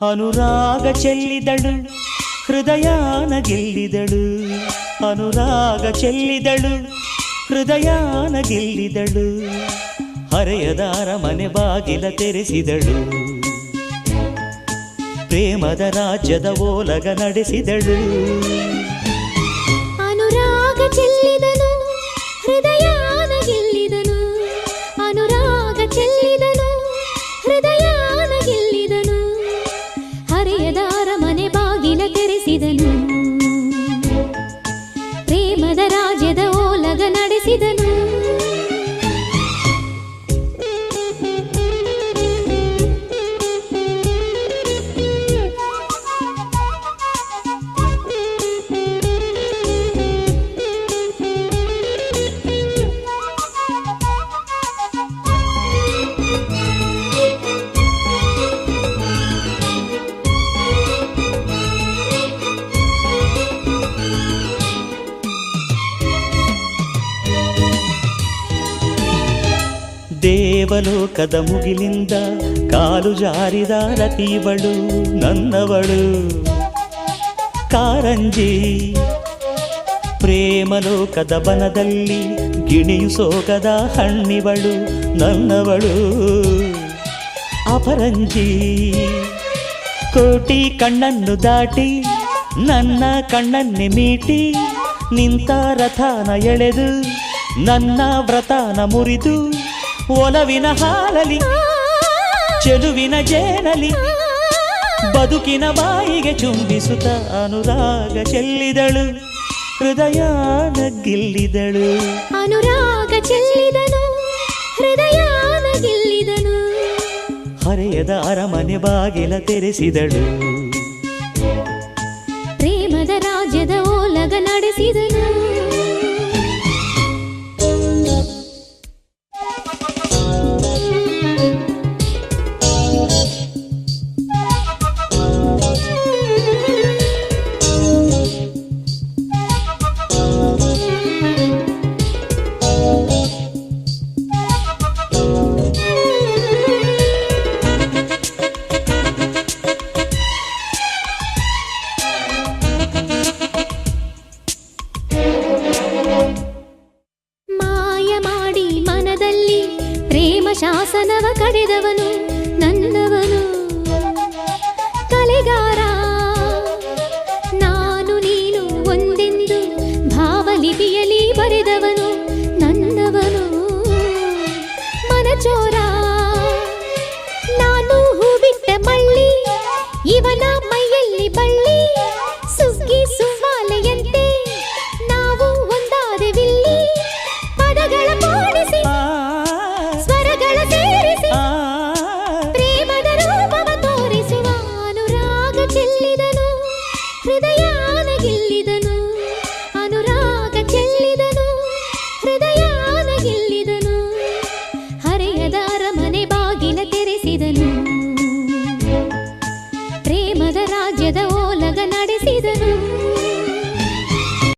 ಅನುರಾಗ ಚೆಲ್ಲಿದಳು ಹೃದಯಾನ ಗೆಲ್ಲಿದಳು, ಅನುರಾಗ ಚೆಲ್ಲಿದಳು ಹೃದಯಾನ ಗೆಲ್ಲಿದಳು, ಹರೆಯದ ಅರಮನೆ ಬಾಗಿಲ ತೆರೆಸಿದಳು, ಪ್ರೇಮದ ರಾಜ್ಯದ ಓಲಗ ನಡೆಸಿದಳು. ಅನುರಾಗ ಚೆಲ್ಲಿದನು ಹೃದಯಾನ ಗೆಲ್ಲಿದನು, ಅನುರಾಗ ಚೆಲ್ಲಿದನು ಹೃದಯಾನ ಗೆಲ್ಲಿದನು, ಹರೆಯದ ಅರಮನೆ ಬಾಗಿಲ ತೆರೆಸಿದನು, ಪ್ರೇಮದ ರಾಜ್ಯದ ಓಲಗ ನಡೆಸಿದನು. ದೇವಲೋಕದ ಮುಗಿಲಿಂದ ಕಾಲು ಜಾರಿದ ರತಿವಳು ನನ್ನವಳು ಕಾರಂಜಿ, ಪ್ರೇಮಲೋಕದ ಬನದಲ್ಲಿ ಗಿಣಿಯು ಸೋಗದ ಹಣ್ಣಿವಳು ನನ್ನವಳು ಅಪರಂಜಿ. ಕೋಟಿ ಕಣ್ಣನ್ನು ದಾಟಿ ನನ್ನ ಕಣ್ಣನ್ನೆ ಮೀಟಿ ನಿಂತ ರಥನ ಎಳೆದು ನನ್ನ ವ್ರತನ ಮುರಿದು, ಒಲವಿನ ಹಾಲಲಿ ಚೆಲುವಿನ ಜೇನಲಿ ಬದುಕಿನ ಬಾಯಿಗೆ ಚುಂಬಿಸುತ್ತ ಅನುರಾಗ ಚೆಲ್ಲಿದಳು ಹೃದಯಾನ ಗೆಲ್ಲಿದಳು. ಅನುರಾಗ ಚೆಲ್ಲಿದನು ಹೃದಯಾನ ಗೆಲ್ಲಿದನು, ಹರೆಯದ ಅರಮನೆ ಬಾಗಿಲ ತೆರೆಸಿದಳು, ಪ್ರೇಮದ ರಾಜ್ಯದ ಓಲಗ ನಡೆಸಿದನು. ಶಾಸನವ ಕಡೆದವನು ನನ್ನವನು,